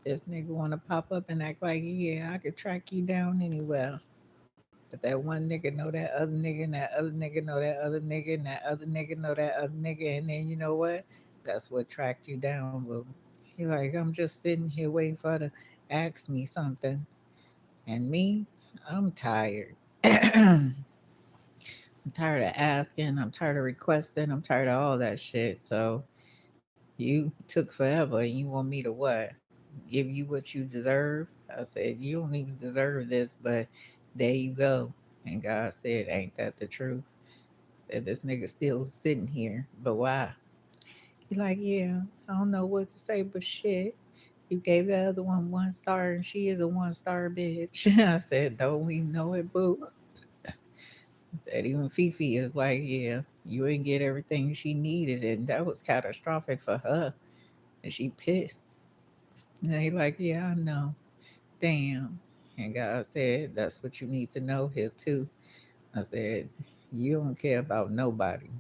This nigga want to pop up and act like, yeah, I could track you down anywhere. But that one nigga know that other nigga, and that other nigga know that other nigga, and that other nigga know that other nigga. And then you know what? That's what tracked you down, boo. He like, I'm just sitting here waiting for her to ask me something. And me, I'm tired. I'm tired of asking. I'm tired of requesting. I'm tired of all that shit. So you took forever and you want me to what? Give you what you deserve? I said, you don't even deserve this, but there you go. And God said, ain't that the truth? Said, this nigga still sitting here. But why? He like, yeah, I don't know what to say, but shit. You gave the other one star and she is a 1 star bitch. I said, don't we know it, boo? I said, even Fifi is like, yeah, you ain't get everything she needed. And that was catastrophic for her. And she pissed. And they like, yeah, I know. Damn. And God said, that's what you need to know here too. I said, you don't care about nobody.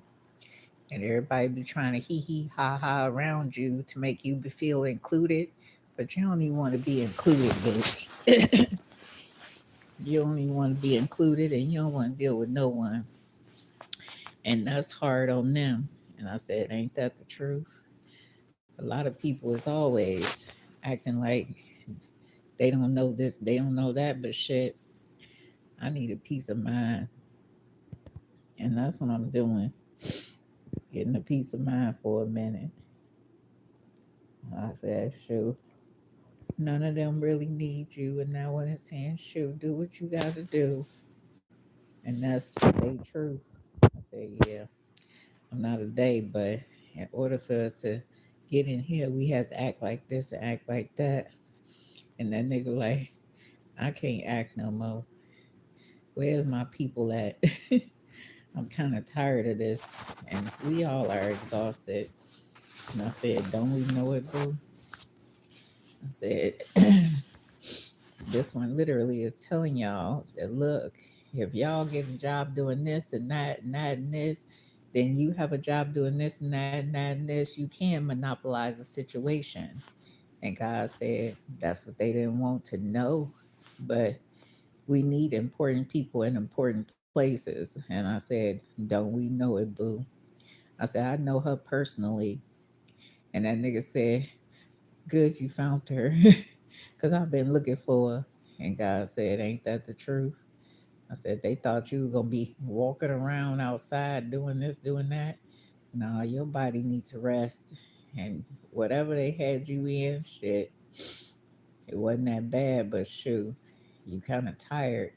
And everybody be trying to hee hee ha ha around you to make you feel included. But you don't even want to be included, bitch. You don't even want to be included and you don't want to deal with no one. And that's hard on them. And I said, ain't that the truth? A lot of people is always acting like they don't know this, they don't know that, but shit, I need a peace of mind. And that's what I'm doing. Getting a peace of mind for a minute. I said, shoot, none of them really need you. And now when it's saying, shoot, do what you got to do. And that's the truth. I said, yeah, I'm not a day, but in order for us to get in here, we have to act like this and act like that. And that nigga like, I can't act no more. Where's my people at? I'm kind of tired of this. And we all are exhausted. And I said, don't we know it, boo? I said, this one literally is telling y'all that look, if y'all get a job doing this and that and that and this, then you have a job doing this and that and that and this. You can monopolize the situation. And God said that's what they didn't want to know. But we need important people in important places. And I said, don't we know it, boo? I said, I know her personally. And that nigga said, good you found her. Because I've been looking for her. And God said, ain't that the truth? I said, they thought you were going to be walking around outside doing this, doing that. No, your body needs to rest. And whatever they had you in, shit, it wasn't that bad, but shoot, you kind of tired.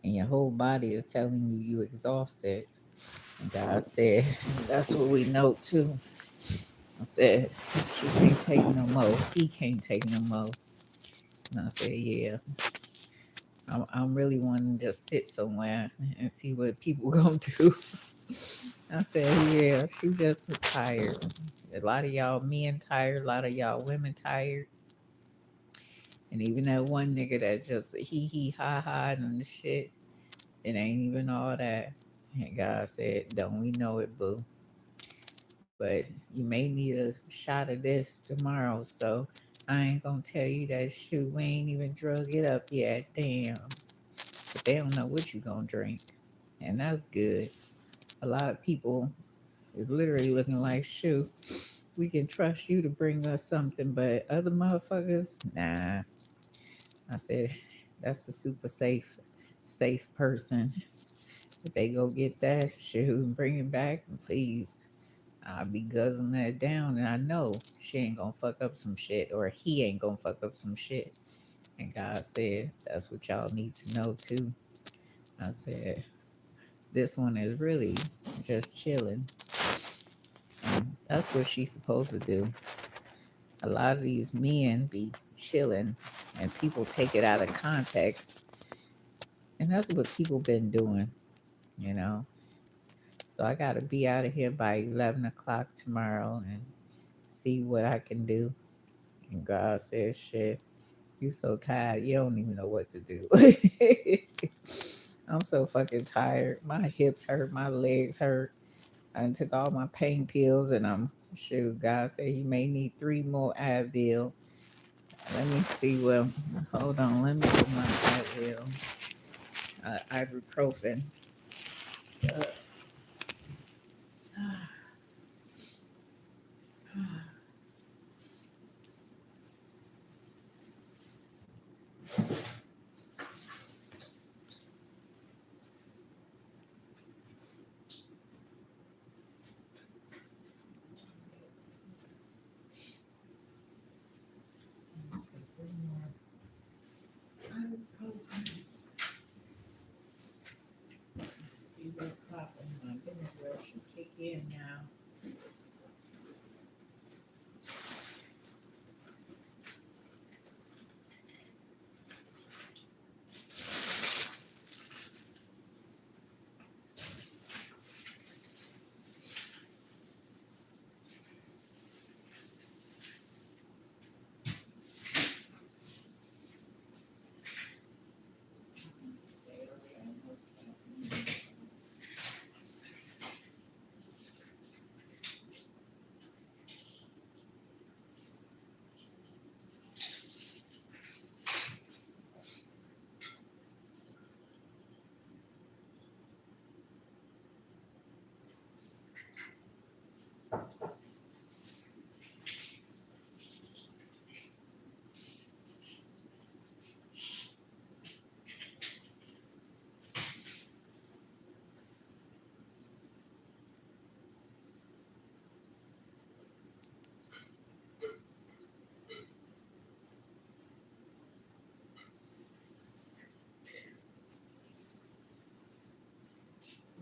And your whole body is telling you you exhausted. And God said, that's what we know too. I said, she can't take no more. He can't take no more. And I said, yeah, I'm really wanting to just sit somewhere and see what people gonna do. I said, yeah, she just tired. A lot of y'all men tired, a lot of y'all women tired. And even that one nigga that just he ha ha and the shit, it ain't even all that. And God said, don't we know it, boo? But you may need a shot of this tomorrow, so I ain't gonna tell you that shoot, we ain't even drug it up yet. Damn. But they don't know what you gonna drink. And that's good. A lot of people is literally looking like, shoot, we can trust you to bring us something, but other motherfuckers, nah. I said, that's the super safe person. If they go get that shoot and bring it back, please. I'll be guzzling that down, and I know she ain't gonna fuck up some shit, or he ain't gonna fuck up some shit. And God said, that's what y'all need to know too. I said, this one is really just chilling. And that's what she's supposed to do. A lot of these men be chilling, and people take it out of context. And that's what people been doing, you know. So I got to be out of here by 11 o'clock tomorrow and see what I can do. And God says, shit, you so tired, you don't even know what to do. I'm so fucking tired. My hips hurt, my legs hurt. I took all my pain pills and I'm shoot. God said you may need 3 more Advil. Let me see. Well, hold on. Let me get my Advil, ibuprofen. Uh, See what's popping. My goodness, well, should kick in now.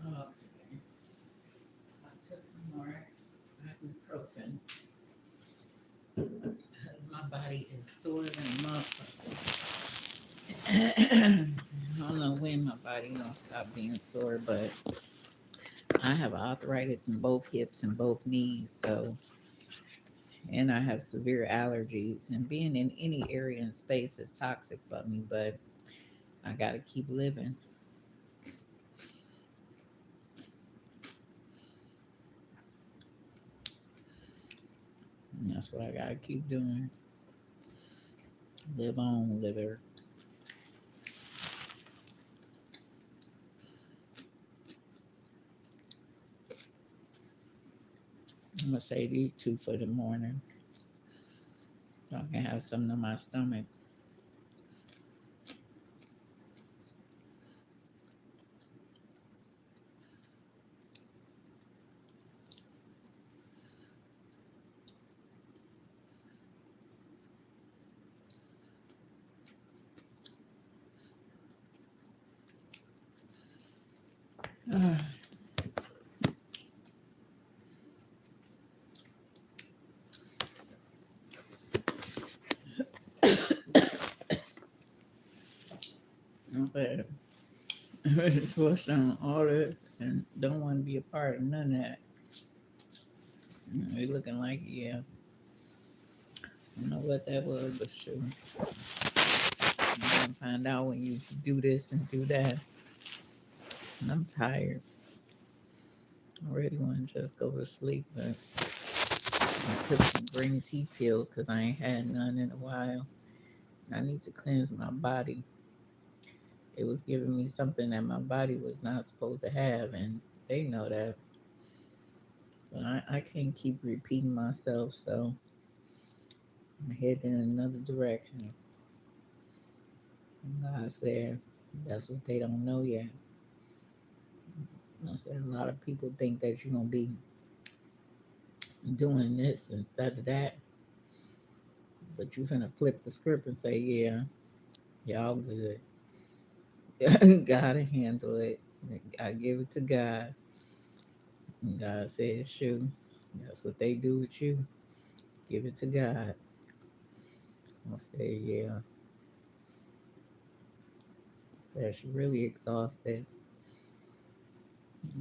Okay. I took some more ibuprofen. My body is sore than a motherfucker. I don't know when my body gonna stop being sore, but I have arthritis in both hips and both knees, so and I have severe allergies. And being in any area in space is toxic for me, but I gotta keep living. And that's what I gotta keep doing. Live on, liver. I'm gonna say these two for the morning, so I can have something in my stomach. I said, it's supposed on all this and don't want to be a part of none of that. They looking like, yeah, I don't know what that was, but sure. You're gonna find out when you do this and do that. And I'm tired. I really want to just go to sleep, but I took some green tea pills because I ain't had none in a while. I need to cleanse my body. It was giving me something that my body was not supposed to have, and they know that. But I can't keep repeating myself, so I'm heading in another direction. And God said, that's what they don't know yet. I said, a lot of people think that you're going to be doing this instead of that, but you're going to flip the script and say, yeah, y'all good. God handle it. I give it to God. And God says, shoot, that's what they do with you. Give it to God. I say, yeah. Said she really exhausted.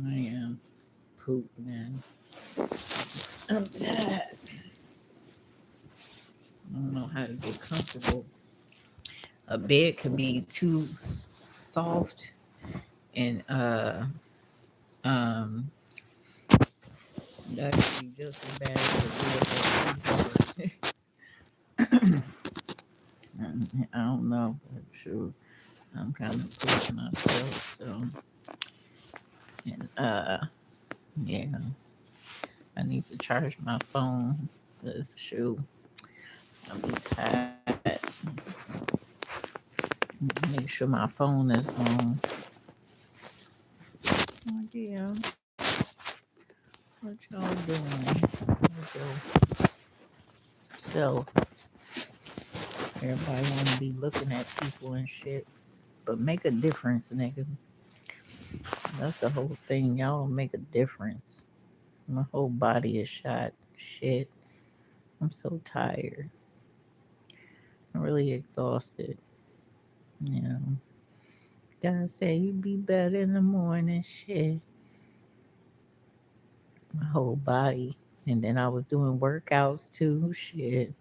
I am. Poop, man. I'm tired. I don't know how to get comfortable. A bed can be too soft and um that could be just as bad as a bed. I don't know, but sure, I'm kind of pushing myself. So, and yeah, I need to charge my phone. Cause shoot, I'll be tired. Make sure my phone is on. Oh yeah, what y'all doing? With yourself. Everybody want to be looking at people and shit, but make a difference, nigga. That's the whole thing. Y'all make a difference. My whole body is shot. Shit. I'm so tired. I'm really exhausted. You know. God said you be better in the morning. Shit. My whole body. And then I was doing workouts too. Shit.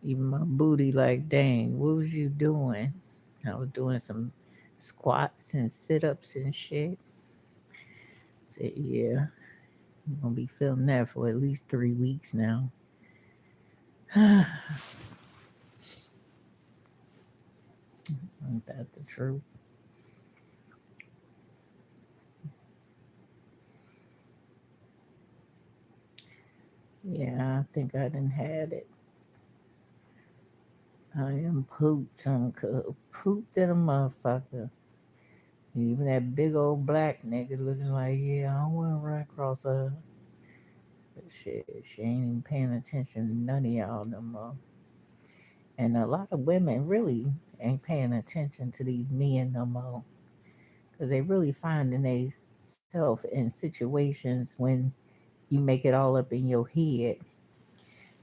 Even my booty, like, dang, what was you doing? I was doing some squats and sit ups and shit. Said, yeah, I'm gonna be feeling that for at least 3 weeks now. Ain't that the truth? Yeah, I think I done had it. I am pooped. I'm pooped in a motherfucker. Even that big old black nigga looking like, yeah, I don't want to run across her. But shit, she ain't even paying attention to none of y'all no more. And a lot of women really ain't paying attention to these men no more. Because they really finding themselves in situations when you make it all up in your head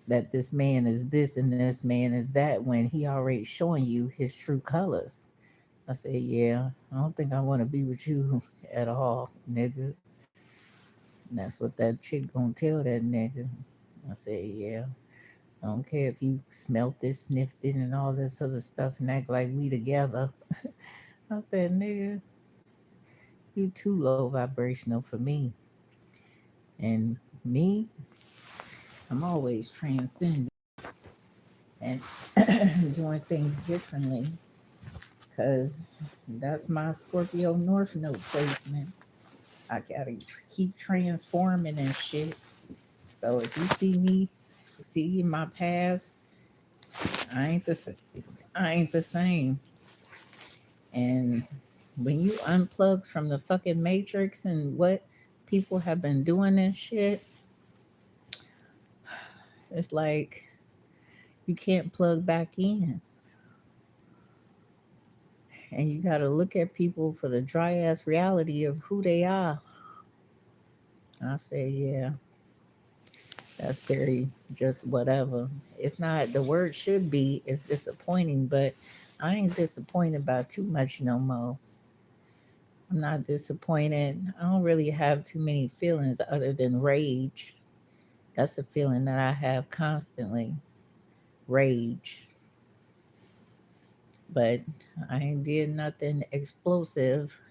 that this man is this and this man is that when he already showing you his true colors. I said, yeah, I don't think I want to be with you at all, nigga. And that's what that chick gonna tell that nigga. I said, yeah. I don't care if you smelt it, sniffed it, and all this other stuff and act like we together. I said, nigga, you too low vibrational for me. And me, I'm always transcending and doing things differently because that's my Scorpio North Node placement. I gotta keep transforming and shit. So if you see me, see in my past, I ain't the I ain't the same. And when you unplug from the fucking matrix and what people have been doing and shit, it's like you can't plug back in. And you got to look at people for the dry ass reality of who they are. And I say, yeah, that's very just whatever. It's not, the word should be, it's disappointing, but I ain't disappointed about too much no more. I'm not disappointed. I don't really have too many feelings other than rage. That's a feeling that I have constantly, rage. But I ain't did nothing explosive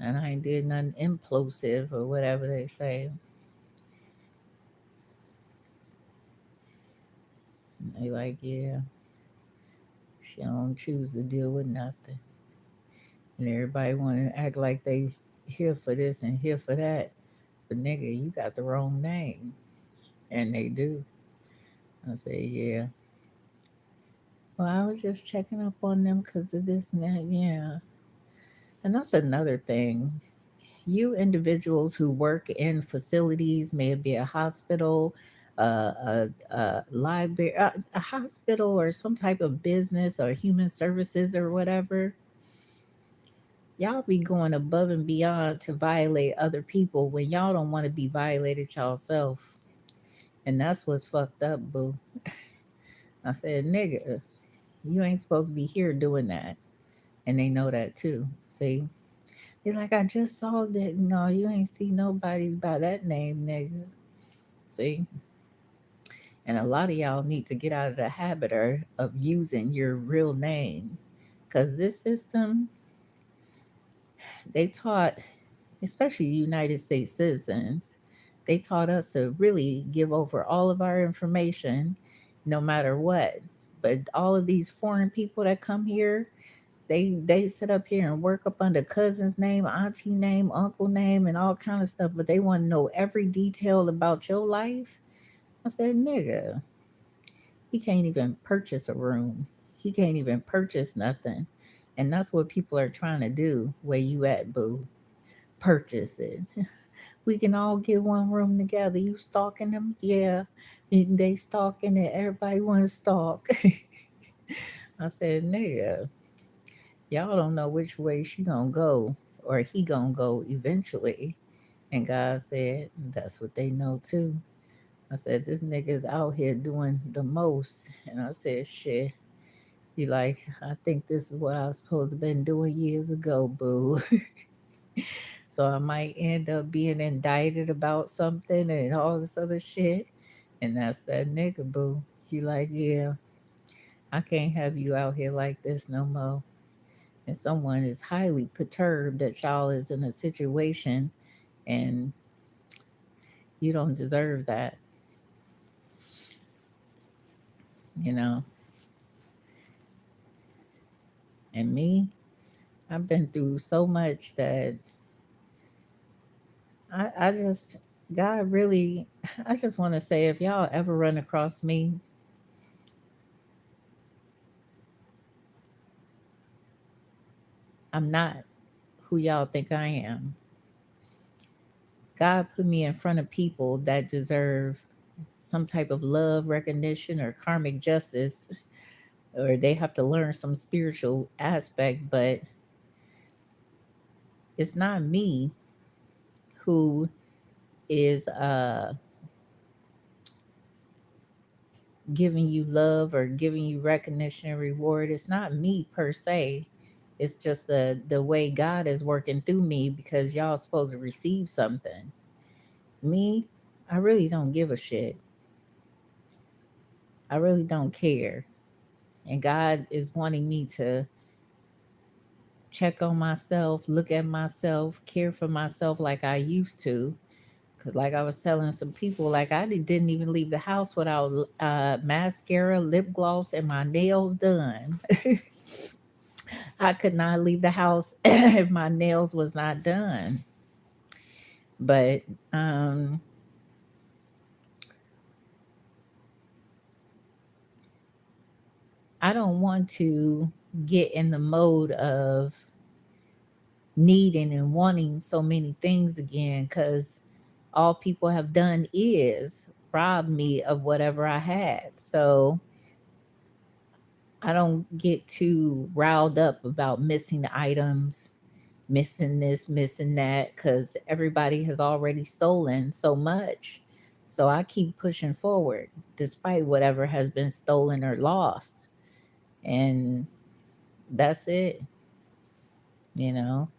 and I ain't did nothing implosive or whatever they say. And they like, yeah, she don't choose to deal with nothing. And everybody want to act like they here for this and here for that. But nigga, you got the wrong name. And they do. I say, yeah. Well, I was just checking up on them because of this and that. Yeah. And that's another thing. You individuals who work in facilities, may it be a hospital, a library, a hospital, or some type of business or human services or whatever, y'all be going above and beyond to violate other people when y'all don't want to be violated yourself. And that's what's fucked up, boo. I said, nigga, you ain't supposed to be here doing that. And they know that too. See? They're like, I just saw that. No, you ain't see nobody by that name, nigga. See? And a lot of y'all need to get out of the habit of using your real name. Because this system, they taught, especially United States citizens, they taught us to really give over all of our information no matter what. But all of these foreign people that come here, they sit up here and work up under cousin's name, auntie name, uncle name, and all kind of stuff. But they want to know every detail about your life. I said, nigga, he can't even purchase a room. He can't even purchase nothing. And that's what people are trying to do. Where you at, boo? Purchase it. We can all get one room together. You stalking them? Yeah. And they stalking it. Everybody want to stalk. I said, nigga, y'all don't know which way she gonna go or he gonna go eventually. And God said, that's what they know too. I said, this nigga's out here doing the most. And I said, shit. He like, I think this is what I was supposed to been doing years ago, boo. So I might end up being indicted about something and all this other shit. And that's that nigga, boo. He like, yeah, I can't have you out here like this no more. And someone is highly perturbed that y'all is in a situation and you don't deserve that, you know. And me, I've been through so much that I just, God really, I just want to say if y'all ever run across me, I'm not who y'all think I am. God put me in front of people that deserve some type of love, recognition, or karmic justice, or they have to learn some spiritual aspect, but it's not me who is giving you love or giving you recognition and reward. It's not me per se. It's just the way God is working through me because y'all supposed to receive something. Me, I really don't give a shit. I really don't care. And God is wanting me to check on myself, look at myself, care for myself like I used to. Cause like I was telling some people, like I didn't even leave the house without mascara, lip gloss, and my nails done. I could not leave the house if my nails was not done. But um, I don't want to get in the mode of needing and wanting so many things again because all people have done is rob me of whatever I had. So I don't get too riled up about missing items, missing this, missing that, because everybody has already stolen so much. So I keep pushing forward despite whatever has been stolen or lost. And that's it, you know?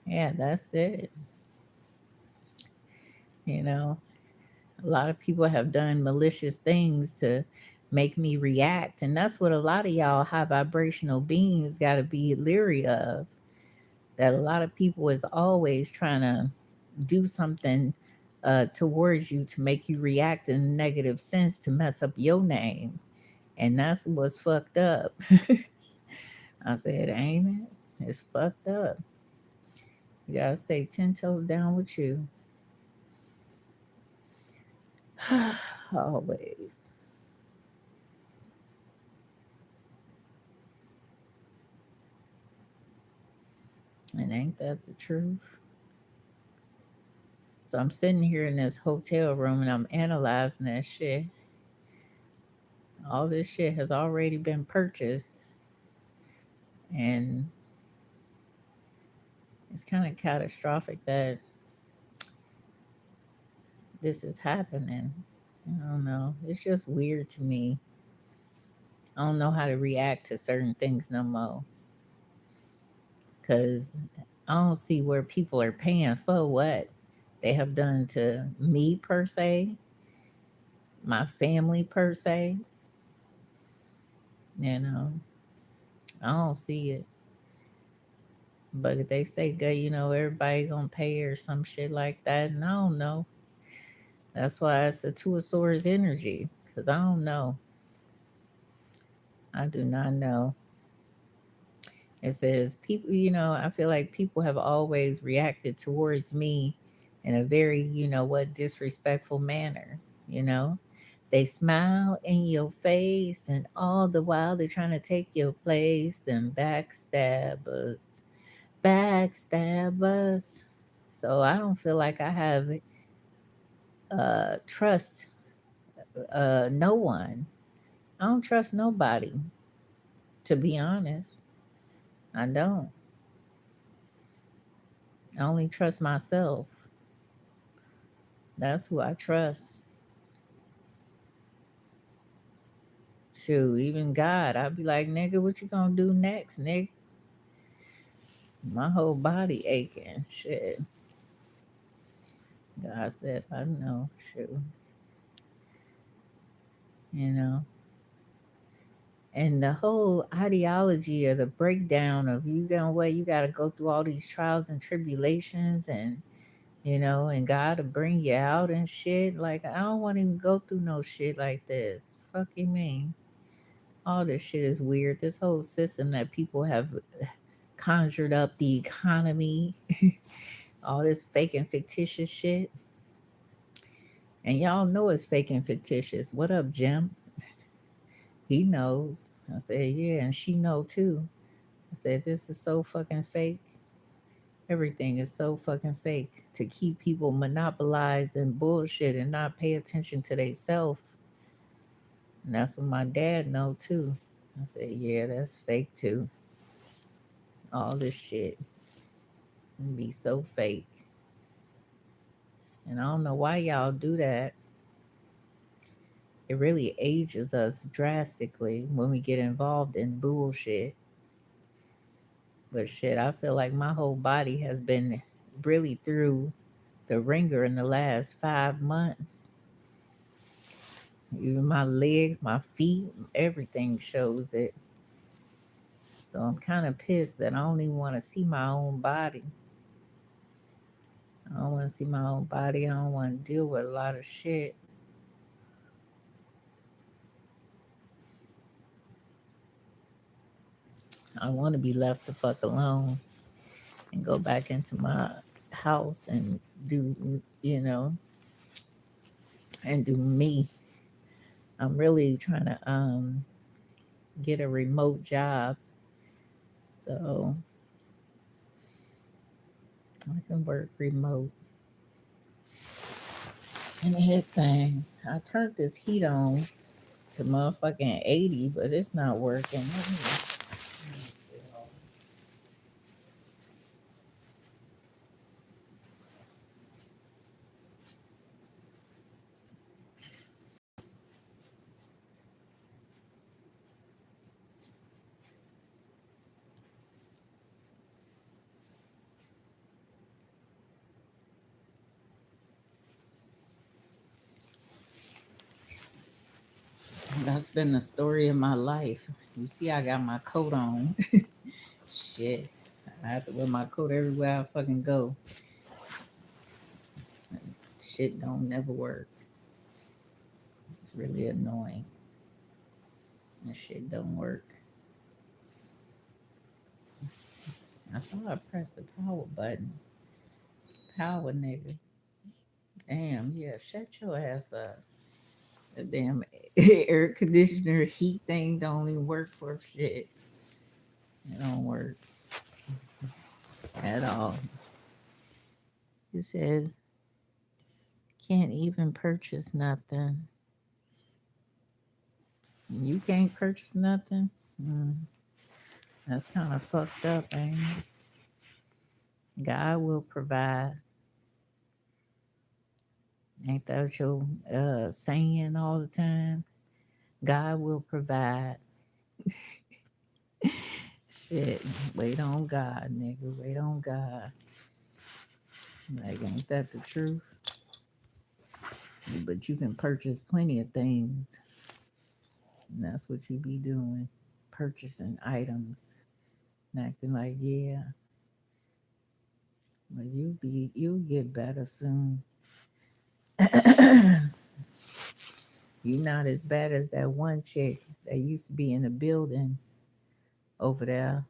Yeah, that's it. You know, a lot of people have done malicious things to make me react. And that's what a lot of y'all high vibrational beings got to be leery of. That a lot of people is always trying to do something towards you to make you react in a negative sense to mess up your name. And that's what's fucked up. I said, ain't it? It's fucked up. You gotta stay 10 toes down with you. Always. And ain't that the truth? So I'm sitting here in this hotel room and I'm analyzing that shit. All this shit has already been purchased. And it's kind of catastrophic that this is happening. I don't know. It's just weird to me. I don't know how to react to certain things no more. Because I don't see where people are paying for what they have done to me, per se, my family, per se. You know, I don't see it. But if they say, "Good, you know, everybody gonna pay or some shit like that," and I don't know. That's why it's a two of swords energy. Because I don't know. I do not know. It says, people, I feel like people have always reacted towards me in a very, disrespectful manner, you know? They smile in your face, and all the while they're trying to take your place. Them backstabbers, backstabbers. So I don't feel like I have trust no one. I don't trust nobody, to be honest. I don't. I only trust myself. That's who I trust. Shoot, even God, I'd be like, nigga, what you gonna do next, nigga? My whole body aching. Shit. God said, I know. Shoot. You know. And the whole ideology or the breakdown of you going what you gotta go through all these trials and tribulations and and God to bring you out and shit. Like I don't want to even go through no shit like this. Fuck you mean? All this shit is weird. This whole system that people have conjured up, the economy, all this fake and fictitious shit. And y'all know it's fake and fictitious. What up, Jim? He knows. I said, yeah, and she know too. I said, this is so fucking fake. Everything is so fucking fake to keep people monopolized and bullshit and not pay attention to themselves. And that's what my dad know too. I said, yeah, that's fake too. All this shit be so fake. And I don't know why y'all do that. It really ages us drastically when we get involved in bullshit. But shit, I feel like my whole body has been really through the ringer in the last 5 months. Even my legs, my feet, everything shows it. So I'm kind of pissed that I don't even want to see my own body. I don't want to see my own body. I don't want to deal with a lot of shit. I want to be left the fuck alone and go back into my house and do, and do me. I'm really trying to get a remote job so I can work remote. And the head thing, I turned this heat on to motherfucking 80, but it's not working. That's been the story of my life. You see, I got my coat on. Shit. I have to wear my coat everywhere I fucking go. Shit don't never work. It's really annoying. That shit don't work. I thought I pressed the power button. Power nigga. Damn, yeah, shut your ass up. The damn air conditioner heat thing don't even work for shit. It don't work at all. It says can't even purchase nothing. You can't purchase nothing? That's kind of fucked up, ain't it? God will provide. Ain't that what you're saying all the time? God will provide. Shit, wait on God, nigga. Wait on God. Like, ain't that the truth? But you can purchase plenty of things. And that's what you be doing. Purchasing items. And acting like, yeah. But you'll get better soon. You're not as bad as that one chick that used to be in the building over there.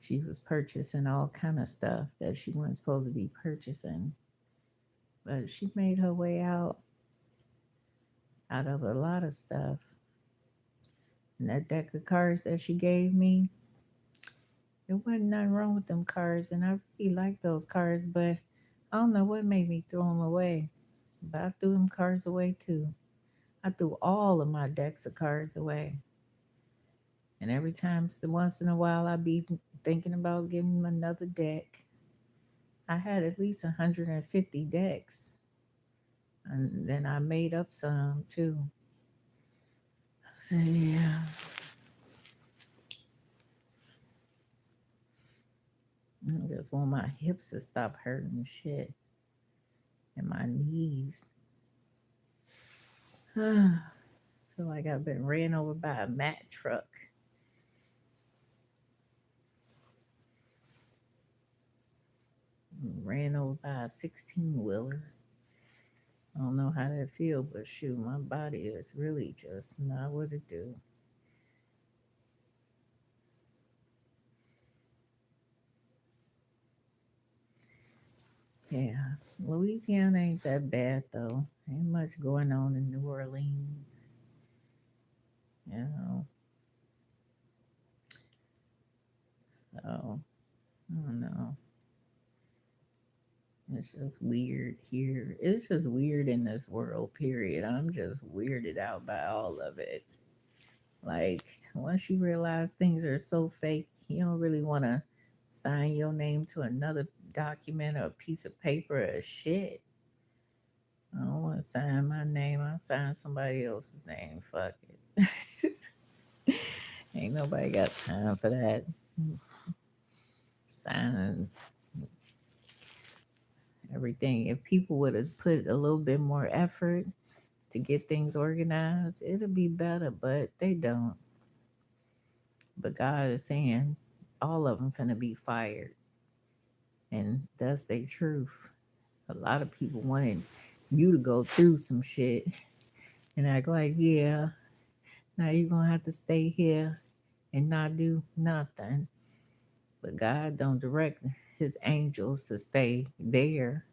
She was purchasing all kind of stuff that she wasn't supposed to be purchasing, but she made her way out of a lot of stuff. And that deck of cards that she gave me, there wasn't nothing wrong with them cards, and I really like those cards, but I don't know what made me throw them away. But I threw them cards away too. I threw all of my decks of cards away. And every time, once in a while, I be thinking about getting another deck. I had at least 150 decks. And then I made up some too. So yeah. I just want my hips to stop hurting shit. And my knees. I feel like I've been ran over by a Mack truck. Ran over by a 16-wheeler. I don't know how that feel, but shoot, my body is really just not what it do. Yeah, Louisiana ain't that bad though. Ain't much going on in New Orleans. You know, so I don't know. It's just weird here. It's just weird in this world, period. I'm just weirded out by all of it. Like, once you realize things are so fake, you don't really want to sign your name to another document or a piece of paper or shit. I don't want to sign my name. I'll sign somebody else's name. Fuck it. Ain't nobody got time for that. Signing everything. If people would have put a little bit more effort to get things organized, it'll be better, but they don't. But God is saying all of them finna be fired. And that's the truth. A lot of people wanted you to go through some shit and act like, yeah, now you're gonna have to stay here and not do nothing. But God don't direct his angels to stay there.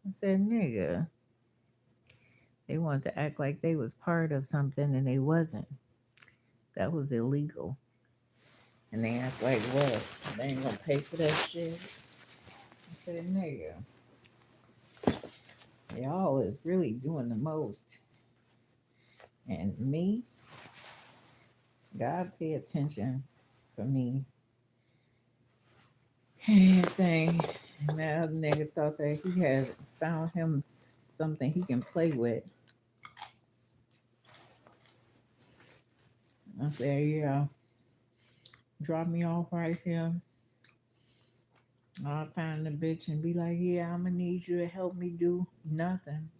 I said, nigga, they wanted to act like they was part of something and they wasn't. That was illegal. And they act like what? They ain't gonna pay for that shit. I said, nigga, y'all is really doing the most. And me, God pay attention for me. Everything. And that other nigga thought that he had found him something he can play with. I said, yeah, drop me off right here. I'll find the bitch and be like, yeah, I'm gonna need you to help me do nothing.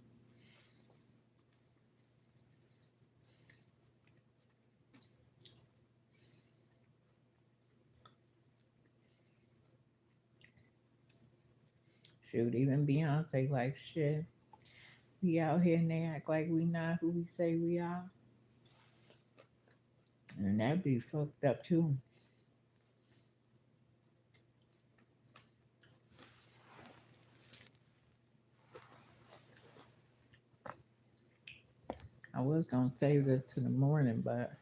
Shoot, even Beyonce like shit. We out here and they act like we not who we say we are. And that be fucked up too. I was gonna save this to the morning, but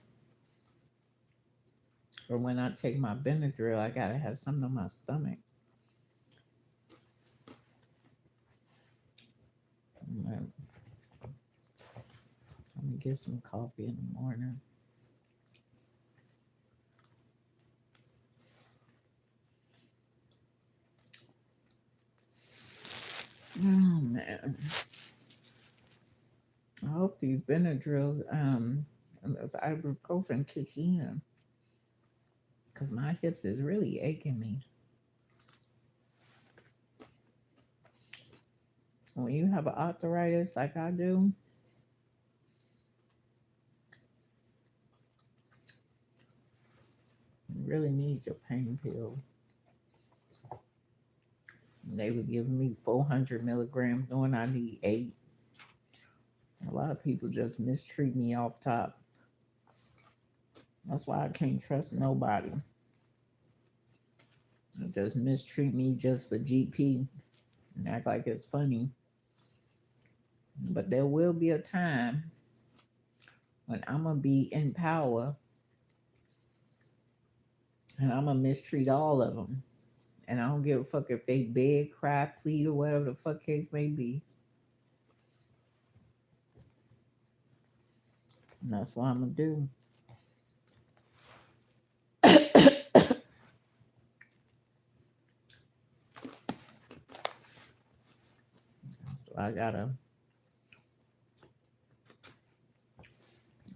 for when I take my Benadryl, I gotta have something on my stomach. I'm gonna get some coffee in the morning. Oh man. I hope these Benadryls, and this ibuprofen kick in. Cause my hips is really aching me. When you have arthritis like I do, you really need your pain pill. They were giving me 400 milligrams, knowing I need 8. lot of people just mistreat me off top. That's why I can't trust nobody. They just mistreat me just for GP and act like it's funny. But there will be a time when I'm gonna be in power and I'm gonna mistreat all of them. And I don't give a fuck if they beg, cry, plead, or whatever the fuck case may be. And that's what I'm gonna do. So I gotta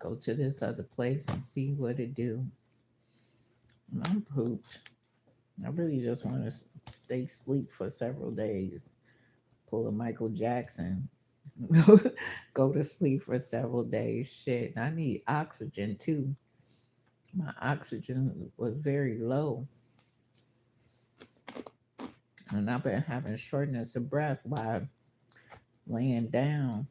go to this other place and see what it do. And I'm pooped. I really just want to stay asleep for several days. Pull a Michael Jackson. Go to sleep for several days. Shit, I need oxygen too. My oxygen was very low. And I've been having shortness of breath while laying down.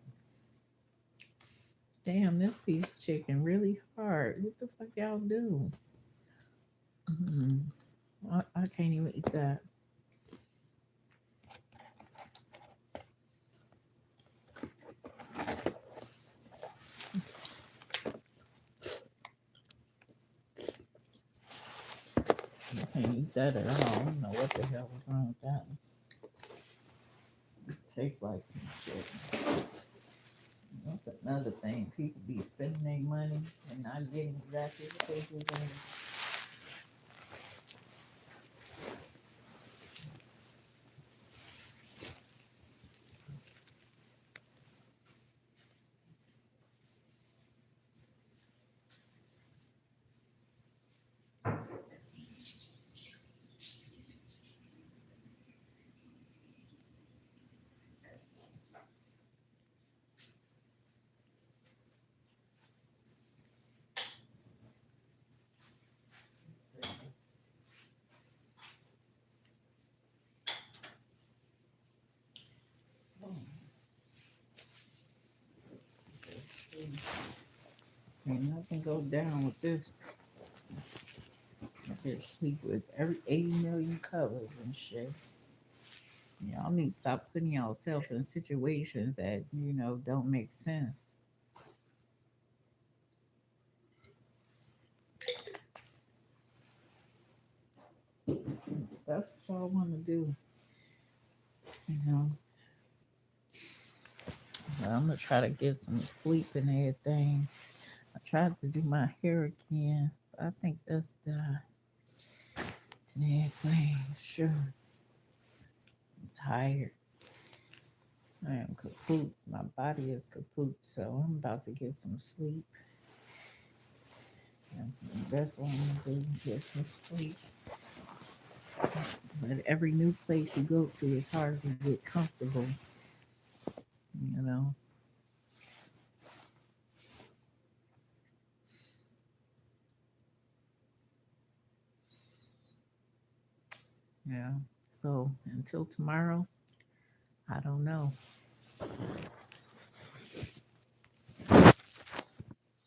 Damn, this piece of chicken really hard. What the fuck y'all do? Mm, I can't even eat that. I can't eat that at all. I don't know what the hell was wrong with that. It tastes like some shit. That's another thing. People be spending their money and not getting exactly what they deserve. Ain't nothing go down with this. I could sleep with every 80 million colors and shit. Y'all need to stop putting yourself in situations that, don't make sense. That's what y'all want to do, you know. But I'm gonna try to get some sleep and everything. I tried to do my hair again, but I think that's done. And everything, sure. I'm tired. I am kaput. My body is kaput, so I'm about to get some sleep. And that's what I'm gonna do, get some sleep. But every new place you go to, it's hard to get comfortable, you know. Yeah. So until tomorrow, I don't know.